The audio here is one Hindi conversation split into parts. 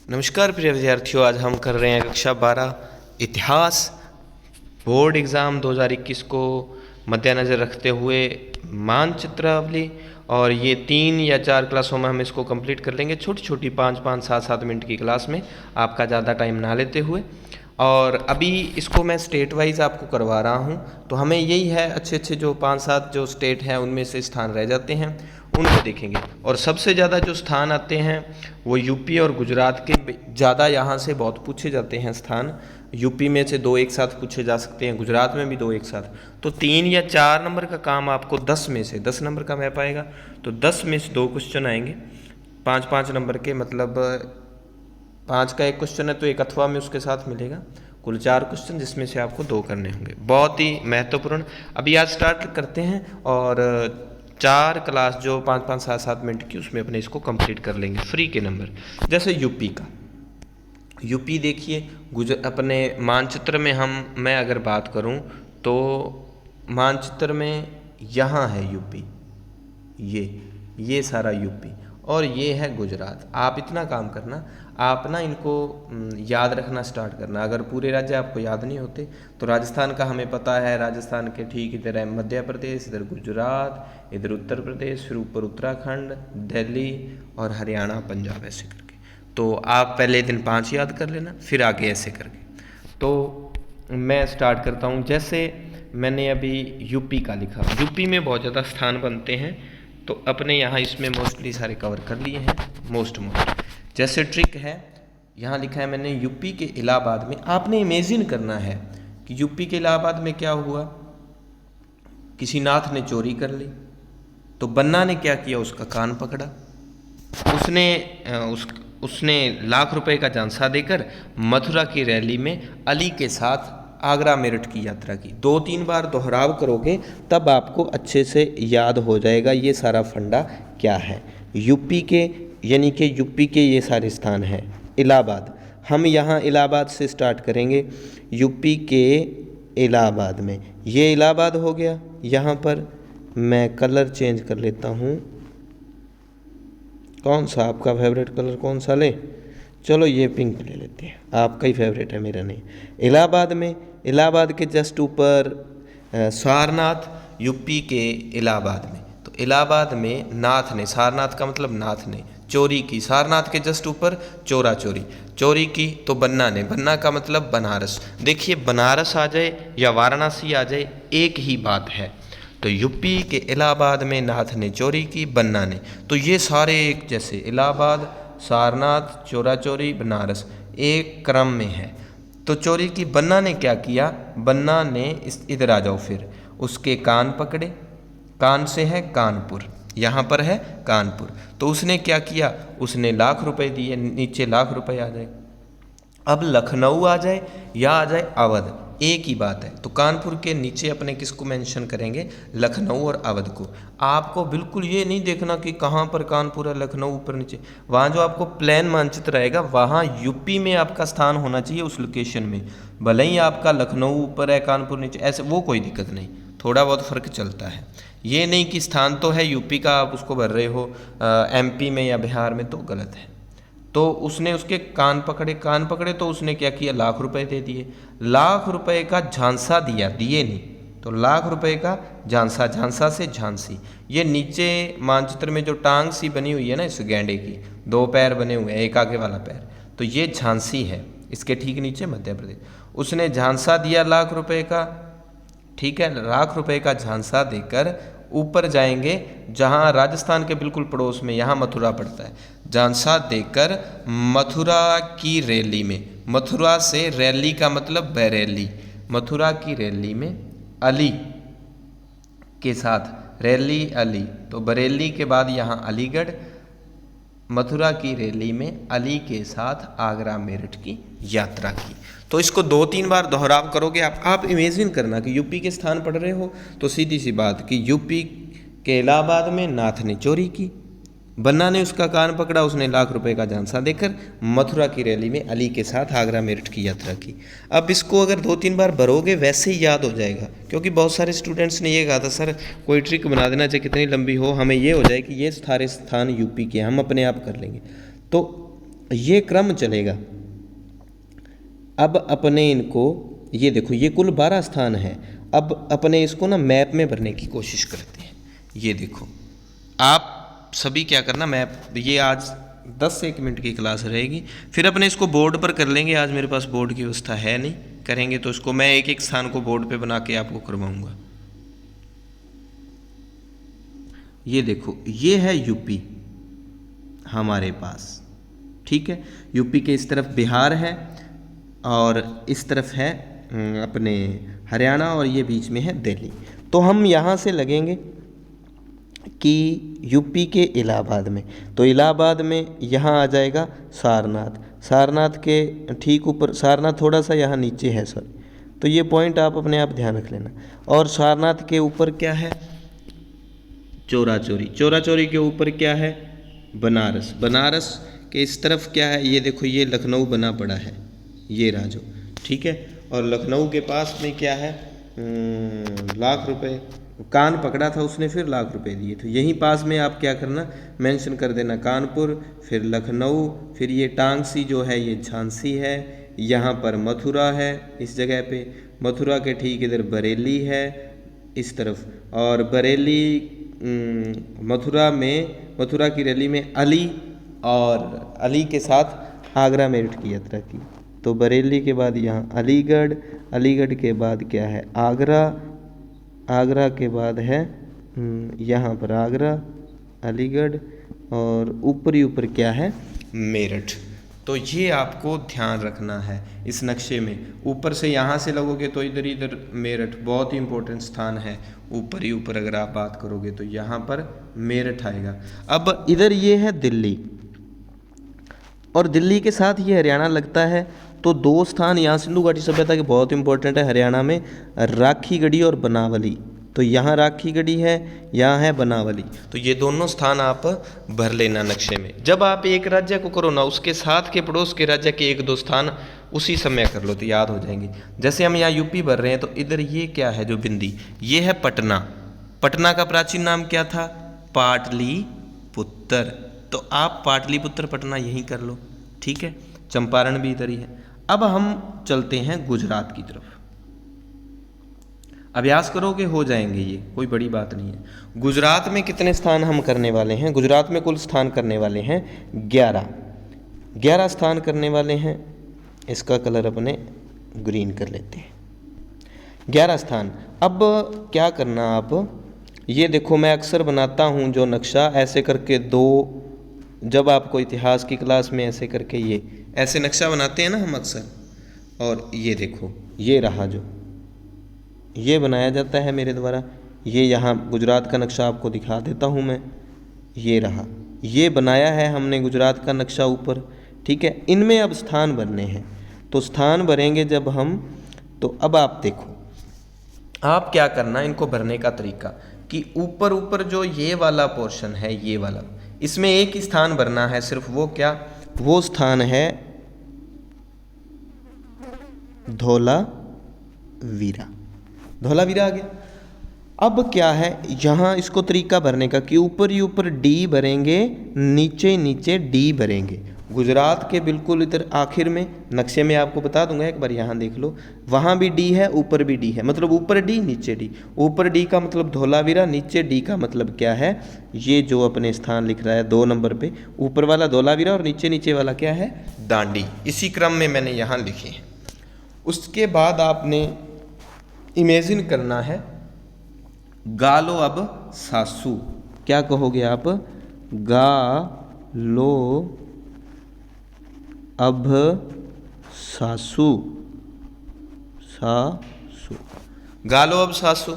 नमस्कार प्रिय विद्यार्थियों, आज हम कर रहे हैं कक्षा 12 इतिहास बोर्ड एग्ज़ाम 2021 को मद्देनज़र रखते हुए मानचित्रावली। और ये 3 या 4 क्लासों में हम इसको कंप्लीट कर लेंगे, छोटी छोटी 5-5, 7-7 मिनट की क्लास में, आपका ज़्यादा टाइम ना लेते हुए। और अभी इसको मैं स्टेट वाइज आपको करवा रहा हूँ, तो हमें यही है अच्छे अच्छे जो 5-7 जो स्टेट हैं उनमें से स्थान रह जाते हैं उनको देखेंगे। और सबसे ज़्यादा जो स्थान आते हैं वो यूपी और गुजरात के ज़्यादा यहाँ से बहुत पूछे जाते हैं स्थान। यूपी में से 2 एक साथ पूछे जा सकते हैं, गुजरात में भी 2 एक साथ। तो 3 या 4 नंबर का काम आपको 10 में से 10 नंबर का मैप आएगा, तो 10 में से 2 क्वेश्चन आएंगे 5-5 नंबर के, मतलब 5 का एक क्वेश्चन है तो एक अथवा में उसके साथ मिलेगा, कुल 4 क्वेश्चन जिसमें से आपको 2 करने होंगे। बहुत ही महत्वपूर्ण। अभी आज स्टार्ट करते हैं और 4 क्लास जो 5-5, 7-7 मिनट की उसमें अपने इसको कंप्लीट कर लेंगे फ्री के नंबर। जैसे यूपी का, यूपी देखिए अपने मानचित्र में मैं अगर बात करूं तो मानचित्र में यहाँ है यूपी, ये सारा यूपी और ये है गुजरात। आप इतना काम करना, आप ना इनको याद रखना स्टार्ट करना। अगर पूरे राज्य आपको याद नहीं होते तो राजस्थान का हमें पता है, राजस्थान के ठीक इधर है मध्य प्रदेश, इधर गुजरात, इधर उत्तर प्रदेश, फिर ऊपर उत्तराखंड, दिल्ली और हरियाणा, पंजाब, ऐसे करके। तो आप पहले दिन 5 याद कर लेना, फिर आगे ऐसे करके। तो मैं स्टार्ट करता हूँ। जैसे मैंने अभी यूपी का लिखा, यूपी में बहुत ज़्यादा स्थान बनते हैं, तो अपने यहाँ इसमें मोस्टली सारे कवर कर लिए हैं मोस्ट। जैसे ट्रिक है, यहाँ लिखा है मैंने यूपी के इलाहाबाद में। आपने इमेजिन करना है कि यूपी के इलाहाबाद में क्या हुआ। किसी नाथ ने चोरी कर ली, तो बन्ना ने क्या किया, उसका कान पकड़ा। उसने लाख रुपए का झांसा देकर मथुरा की रैली में अली के साथ आगरा मेरठ की यात्रा की। 2-3 बार दोहराव करोगे तब आपको अच्छे से याद हो जाएगा ये सारा फंडा क्या है। यूपी के, यानी कि यूपी के ये सारे स्थान हैं। इलाहाबाद, हम यहाँ इलाहाबाद से स्टार्ट करेंगे। यूपी के इलाहाबाद में, ये इलाहाबाद हो गया। यहाँ पर मैं कलर चेंज कर लेता हूँ। कौन सा आपका फेवरेट कलर कौन सा लें? चलो ये पिंक ले लेते हैं, आपका ही फेवरेट है, मेरा नहीं। इलाहाबाद में, इलाहाबाद के जस्ट ऊपर सारनाथ, यूपी के इलाहाबाद में। तो इलाहाबाद में नाथ ने, सारनाथ का मतलब नाथ ने चोरी की। सारनाथ के जस्ट ऊपर चोरी की तो बन्ना ने, बन्ना का मतलब बनारस। देखिए बनारस आ जाए या वाराणसी आ जाए एक ही बात है। तो यूपी के इलाहाबाद में नाथ ने चोरी की, बन्ना ने, तो ये सारे एक जैसे, इलाहाबाद, सारनाथ, चोरी, बनारस एक क्रम में है। तो चोरी की बन्ना ने क्या किया, बन्ना ने इधर आ जाओ, फिर उसके कान पकड़े। कान से है कानपुर, यहाँ पर है कानपुर। तो उसने क्या किया, उसने लाख रुपए दिए, नीचे लाख रुपए आ जाए। अब लखनऊ आ जाए या आ जाए अवध, एक ही बात है। तो कानपुर के नीचे अपने किसको मेंशन करेंगे, लखनऊ और अवध को। आपको बिल्कुल ये नहीं देखना कि कहाँ पर कानपुर है, लखनऊ ऊपर नीचे। वहाँ जो आपको प्लान मानचित्र रहेगा वहाँ यूपी में आपका स्थान होना चाहिए, उस लोकेशन में। भले ही आपका लखनऊ ऊपर है कानपुर नीचे, ऐसे वो कोई दिक्कत नहीं, थोड़ा बहुत फ़र्क चलता है। ये नहीं कि स्थान तो है यूपी का, आप उसको भर रहे हो एमपी में या बिहार में, तो गलत है। तो उसने उसके कान पकड़े तो उसने क्या किया, लाख रुपए दे दिए। लाख रुपए का झांसा दिया, दिए नहीं, तो लाख रुपए का झांसा, झांसा से झांसी। ये नीचे मानचित्र में जो टांग सी बनी हुई है ना, इस गैंडे की 2 पैर बने हुए हैं, एक आगे वाला पैर, तो ये झांसी है। इसके ठीक नीचे मध्य प्रदेश। उसने झांसा दिया लाख रुपए का, ठीक है, लाख रुपए का झांसा देकर ऊपर जाएंगे, जहाँ राजस्थान के बिल्कुल पड़ोस में, यहाँ मथुरा पड़ता है। झांसा देकर मथुरा की रैली में, मथुरा से रैली का मतलब बरेली, मथुरा की रैली में अली के साथ, रैली अली, तो बरेली के बाद यहाँ अलीगढ़, मथुरा की रैली में अली के साथ आगरा मेरठ की यात्रा की। तो इसको 2-3 बार दोहराव करोगे आप इमेजिन करना कि यूपी के स्थान पढ़ रहे हो, तो सीधी सी बात कि यूपी के इलाहाबाद में नाथ ने चोरी की, बन्ना ने उसका कान पकड़ा, उसने लाख रुपए का झांसा देकर मथुरा की रैली में अली के साथ आगरा मेरठ की यात्रा की। अब इसको अगर 2-3 बार भरोगे वैसे ही याद हो जाएगा, क्योंकि बहुत सारे स्टूडेंट्स ने ये कहा था सर कोई ट्रिक बना देना, चाहे कितनी लंबी हो, हमें ये हो जाए कि ये सारे स्थान यूपी के, हम अपने आप कर लेंगे। तो ये क्रम चलेगा। अब अपने इनको, ये देखो ये कुल 12 स्थान है। अब अपने इसको ना मैप में भरने की कोशिश करते हैं। ये देखो आप सभी क्या करना, मैप, ये आज 10 से 1 मिनट की क्लास रहेगी, फिर अपने इसको बोर्ड पर कर लेंगे। आज मेरे पास बोर्ड की व्यवस्था है नहीं, करेंगे तो इसको मैं एक एक स्थान को बोर्ड पे बना के आपको करवाऊंगा। ये देखो ये है यूपी हमारे पास, ठीक है। यूपी के इस तरफ बिहार है और इस तरफ है अपने हरियाणा और ये बीच में है दिल्ली। तो हम यहाँ से लगेंगे कि यूपी के इलाहाबाद में, तो इलाहाबाद में यहाँ आ जाएगा सारनाथ। सारनाथ के ठीक ऊपर, सारनाथ थोड़ा सा यहाँ नीचे है सर, तो ये पॉइंट आप अपने आप ध्यान रख लेना। और सारनाथ के ऊपर क्या है, चौरा चौरी। चौरा चौरी के ऊपर क्या है, बनारस। बनारस के इस तरफ क्या है, ये देखो ये लखनऊ बना पड़ा है, ये राजो, ठीक है। और लखनऊ के पास में क्या है, लाख रुपए, कान पकड़ा था उसने फिर लाख रुपए दिए, तो यहीं पास में आप क्या करना, मेंशन कर देना कानपुर, फिर लखनऊ, फिर ये टांगसी जो है ये झांसी है, यहाँ पर मथुरा है इस जगह पे, मथुरा के ठीक इधर बरेली है इस तरफ, और बरेली मथुरा की रैली में अली, और अली के साथ आगरा मेरठ की यात्रा की। तो बरेली के बाद यहाँ अलीगढ़, अलीगढ़ के बाद क्या है आगरा, आगरा के बाद है यहाँ पर आगरा, अलीगढ़, और ऊपरी ऊपर क्या है मेरठ। तो ये आपको ध्यान रखना है इस नक्शे में। ऊपर से यहाँ से लगोगे तो इधर इधर मेरठ बहुत ही इंपॉर्टेंट स्थान है, ऊपर ही ऊपर अगर आप बात करोगे तो यहाँ पर मेरठ आएगा। अब इधर ये है दिल्ली, और दिल्ली के साथ ये हरियाणा लगता है। तो 2 स्थान यहाँ सिंधु घाटी सभ्यता के बहुत इंपॉर्टेंट है हरियाणा में, राखीगढ़ी और बनावली। तो यहाँ राखीगढ़ी है, यहाँ है बनावली, तो ये दोनों स्थान आप भर लेना नक्शे में। जब आप एक राज्य को करो ना, उसके साथ के पड़ोस के राज्य के 1-2 स्थान उसी समय कर लो तो याद हो जाएंगे। जैसे हम यहाँ यूपी भर रहे हैं, तो इधर ये क्या है जो बिंदी, ये है पटना। पटना का प्राचीन नाम क्या था, पाटलिपुत्र। तो आप पाटलिपुत्र पटना यहीं कर लो, ठीक है। चंपारण भी इधर ही है। अब हम चलते हैं गुजरात की तरफ, अभ्यास करोगे हो जाएंगे, ये कोई बड़ी बात नहीं है। गुजरात में कितने स्थान हम करने वाले हैं, गुजरात में कुल स्थान करने वाले हैं 11 स्थान करने वाले हैं। इसका कलर अपने ग्रीन कर लेते हैं, 11 स्थान। अब क्या करना आप, ये देखो मैं अक्सर बनाता हूँ जो नक्शा ऐसे करके 2, जब आपको इतिहास की क्लास में ऐसे करके ये ऐसे नक्शा बनाते हैं ना हम अक्सर, और ये देखो ये रहा जो ये बनाया जाता है मेरे द्वारा। ये यहाँ गुजरात का नक्शा आपको दिखा देता हूँ मैं, ये रहा, ये बनाया है हमने गुजरात का नक्शा ऊपर, ठीक है। इनमें अब स्थान भरने हैं, तो स्थान भरेंगे जब हम, तो अब आप देखो आप क्या करना इनको भरने का तरीका, कि ऊपर ऊपर जो ये वाला पोर्शन है, ये वाला, इसमें एक ही स्थान भरना है सिर्फ। वो क्या, वो स्थान है धौलावीरा। धौलावीरा आ गया। अब क्या है यहाँ इसको तरीका भरने का, कि ऊपर ही ऊपर डी भरेंगे, नीचे नीचे डी भरेंगे। गुजरात के बिल्कुल इधर आखिर में नक्शे में आपको बता दूंगा, एक बार यहाँ देख लो, वहाँ भी डी है, ऊपर भी डी है, मतलब ऊपर डी नीचे डी। ऊपर डी का मतलब धौलावीरा, नीचे डी का मतलब क्या है, ये जो अपने स्थान लिख रहा है 2 नंबर पे, ऊपर वाला धौलावीरा और नीचे नीचे वाला क्या है दांडी। इसी क्रम में मैंने यहाँ लिखे हैं। उसके बाद आपने इमेजिन करना है, गा लो अब सासू। क्या कहोगे आप, गा लो अब सासू, सासू, गा लो अब सासू।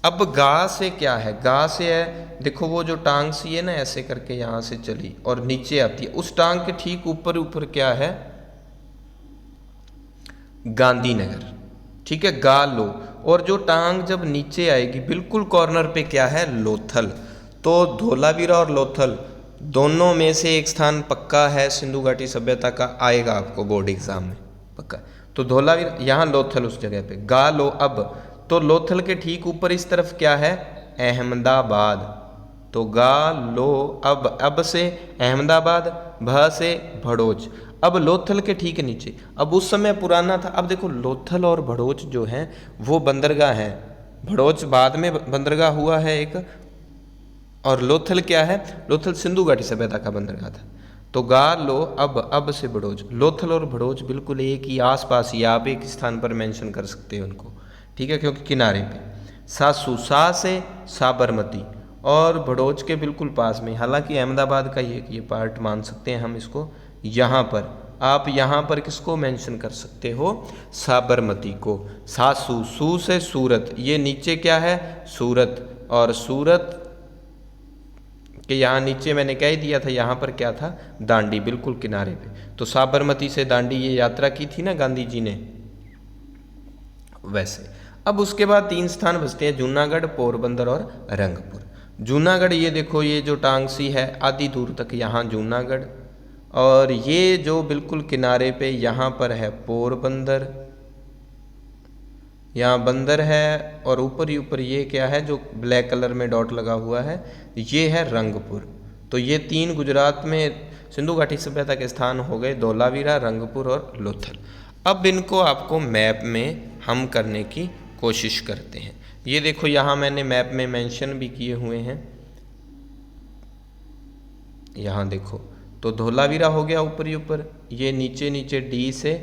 अब गा से क्या है, गा से है, देखो वो जो टांग सी है ना ऐसे करके यहाँ से चली और नीचे आती है, उस टांग के ठीक ऊपर ऊपर क्या है गांधीनगर, ठीक है, गा लो। और जो टांग जब नीचे आएगी बिल्कुल कॉर्नर पे क्या है लोथल। तो धौलावीरा और लोथल दोनों में से एक स्थान पक्का है सिंधु घाटी सभ्यता का, आएगा आपको बोर्ड एग्जाम में पक्का। तो धौलावीरा, यहाँ लोथल उस जगह पे, गा लो अब। तो लोथल के ठीक ऊपर इस तरफ क्या है अहमदाबाद, तो गा लो अब से अहमदाबाद। भ से भड़ोच। अब लोथल के ठीक नीचे, अब उस समय पुराना था, अब देखो लोथल और भड़ोच जो है वो बंदरगाह है, भड़ोच बाद में बंदरगाह हुआ है एक, और लोथल क्या है, लोथल सिंधु घाटी सभ्यता का बंदरगाह था। तो गा लो अब से भड़ोच, लोथल और भड़ोच बिल्कुल एक ही आसपास ही, आप एक स्थान पर मेंशन कर सकते हैं उनको, ठीक है, क्योंकि किनारे पे। सासू, सा से साबरमती, और भड़ोच के बिल्कुल पास में, हालांकि अहमदाबाद का ये पार्ट मान सकते हैं हम इसको। यहाँ पर आप यहाँ पर किसको मेंशन कर सकते हो, साबरमती को। सासू, सू से सूरत, ये नीचे क्या है, सूरत, और सूरत के यहाँ नीचे मैंने कह ही दिया था, यहाँ पर क्या था, दांडी, बिल्कुल किनारे पे। तो साबरमती से दांडी ये यात्रा की थी ना गांधी जी ने, वैसे। अब उसके बाद 3 स्थान बचते हैं, जूनागढ़, पोरबंदर और रंगपुर। जूनागढ़, ये देखो ये जो टांगसी है आधी दूर तक यहाँ जूनागढ़, और ये जो बिल्कुल किनारे पे यहाँ पर है पोरबंदर, यहाँ बंदर है, और ऊपर ही ऊपर ये क्या है जो ब्लैक कलर में डॉट लगा हुआ है, ये है रंगपुर। तो ये 3 गुजरात में सिंधु घाटी सभ्यता के स्थान हो गए, धोलावीरा, रंगपुर और लोथल। अब इनको आपको मैप में हम करने की कोशिश करते हैं। ये देखो यहाँ मैंने मैप में मेंशन भी किए हुए हैं, यहाँ देखो, तो धोलावीरा हो गया ऊपर ही ऊपर, ये नीचे नीचे डी से,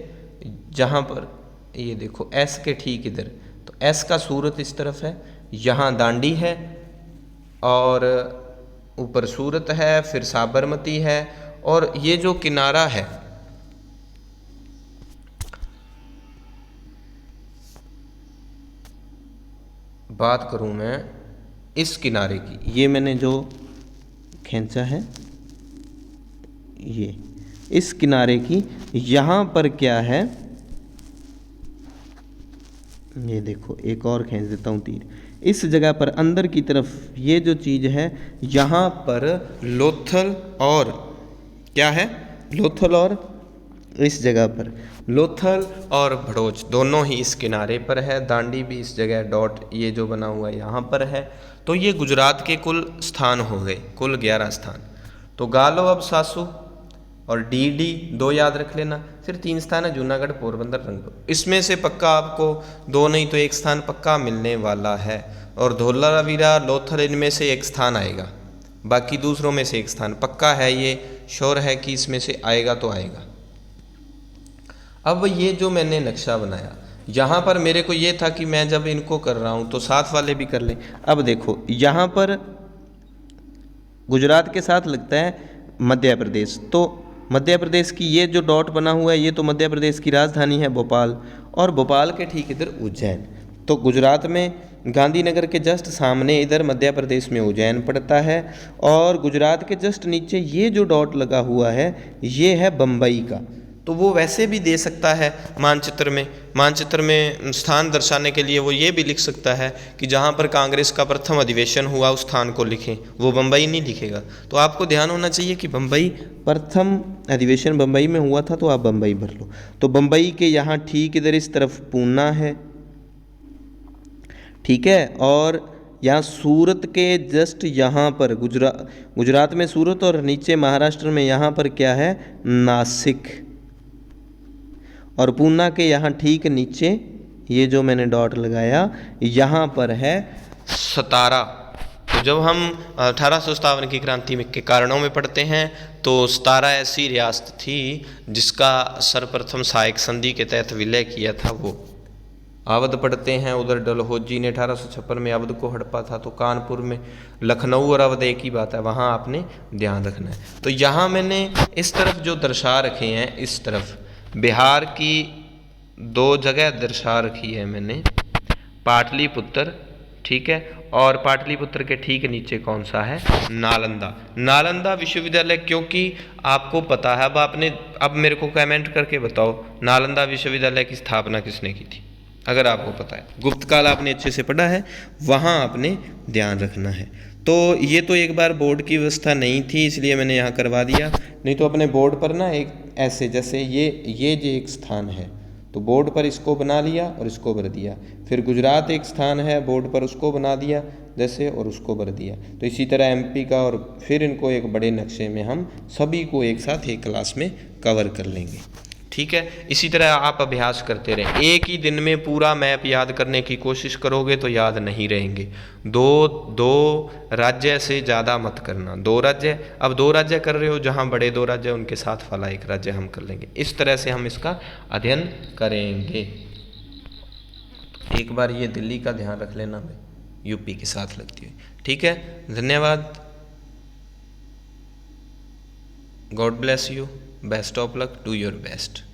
जहाँ पर ये देखो एस के ठीक इधर, तो एस का सूरत इस तरफ है, यहाँ दांडी है, और ऊपर सूरत है, फिर साबरमती है, और ये जो किनारा है, बात करूं मैं इस किनारे की, ये मैंने जो खींचा है ये इस किनारे की, यहाँ पर क्या है, ये देखो एक और खींच देता हूँ तीर, इस जगह पर अंदर की तरफ ये जो चीज़ है, यहाँ पर लोथल और क्या है, लोथल, और इस जगह पर लोथल और भड़ोच दोनों ही इस किनारे पर है, दांडी भी इस जगह डॉट ये जो बना हुआ है यहाँ पर है। तो ये गुजरात के कुल स्थान हो गए, कुल 11 स्थान। तो गा लो अब सासू, और डी 2 याद रख लेना। फिर 3 स्थान है, जूनागढ़, पोरबंदर, रंगपुर। इसमें से पक्का आपको 2 नहीं तो 1 स्थान पक्का मिलने वाला है, और धोलावीरा, लोथल, इनमें से 1 स्थान आएगा, बाकी दूसरों में से 1 स्थान पक्का है, ये श्योर है कि इसमें से आएगा तो आएगा। अब ये जो मैंने नक्शा बनाया, यहाँ पर मेरे को ये था कि मैं जब इनको कर रहा हूँ तो साथ वाले भी कर लें। अब देखो यहाँ पर गुजरात के साथ लगता है मध्य प्रदेश, तो मध्य प्रदेश की ये जो डॉट बना हुआ है, ये तो मध्य प्रदेश की राजधानी है भोपाल, और भोपाल के ठीक इधर उज्जैन। तो गुजरात में गांधीनगर के जस्ट सामने इधर मध्य प्रदेश में उज्जैन पड़ता है, और गुजरात के जस्ट नीचे ये जो डॉट लगा हुआ है ये है बम्बई का। तो वो वैसे भी दे सकता है मानचित्र में स्थान दर्शाने के लिए वो ये भी लिख सकता है कि जहाँ पर कांग्रेस का प्रथम अधिवेशन हुआ उस स्थान को लिखें, वो बम्बई नहीं लिखेगा। तो आपको ध्यान होना चाहिए कि बम्बई, प्रथम अधिवेशन बम्बई में हुआ था, तो आप बम्बई भर लो। तो बम्बई के यहाँ ठीक इधर इस तरफ पूना है, ठीक है, और यहाँ सूरत के जस्ट यहाँ पर गुजरात में सूरत, और नीचे महाराष्ट्र में यहाँ पर क्या है, नासिक, और पूना के यहाँ ठीक नीचे ये जो मैंने डॉट लगाया यहाँ पर है सतारा। तो जब हम 1857 की क्रांति के कारणों में पढ़ते हैं तो सतारा ऐसी रियासत थी जिसका सर्वप्रथम सहायक संधि के तहत विलय किया था वो। अवध पढ़ते हैं, उधर डलहौजी ने 1856 में अवध को हड़पा था। तो कानपुर में लखनऊ और अवध एक ही बात है, वहाँ आपने ध्यान रखना है। तो यहाँ मैंने इस तरफ जो दर्शा रखे हैं, इस तरफ बिहार की 2 जगह दर्शा रखी है मैंने, पाटलिपुत्र, ठीक है, और पाटलिपुत्र के ठीक नीचे कौन सा है, नालंदा विश्वविद्यालय। क्योंकि आपको पता है, अब मेरे को कमेंट करके बताओ नालंदा विश्वविद्यालय की स्थापना किसने की थी, अगर आपको पता है। गुप्त काल आपने अच्छे से पढ़ा है, वहाँ आपने ध्यान रखना है। तो ये तो एक बार बोर्ड की व्यवस्था नहीं थी इसलिए मैंने यहाँ करवा दिया, नहीं तो अपने बोर्ड पर ना एक ऐसे जैसे ये जो एक स्थान है तो बोर्ड पर इसको बना लिया और इसको भर दिया, फिर गुजरात एक स्थान है बोर्ड पर उसको बना दिया, जैसे और उसको भर दिया। तो इसी तरह एमपी का, और फिर इनको एक बड़े नक्शे में हम सभी को एक साथ एक क्लास में कवर कर लेंगे। ठीक है, इसी तरह आप अभ्यास करते रहें। एक ही दिन में पूरा मैप याद करने की कोशिश करोगे तो याद नहीं रहेंगे। दो राज्य से ज़्यादा मत करना। 2 राज्य, अब 2 राज्य कर रहे हो, जहाँ बड़े 2 राज्य उनके साथ वाला एक राज्य हम कर लेंगे। इस तरह से हम इसका अध्ययन करेंगे। एक बार ये दिल्ली का ध्यान रख लेना, मैं यूपी के साथ लगती हुई। ठीक है, धन्यवाद। God bless you, best of luck, do your best.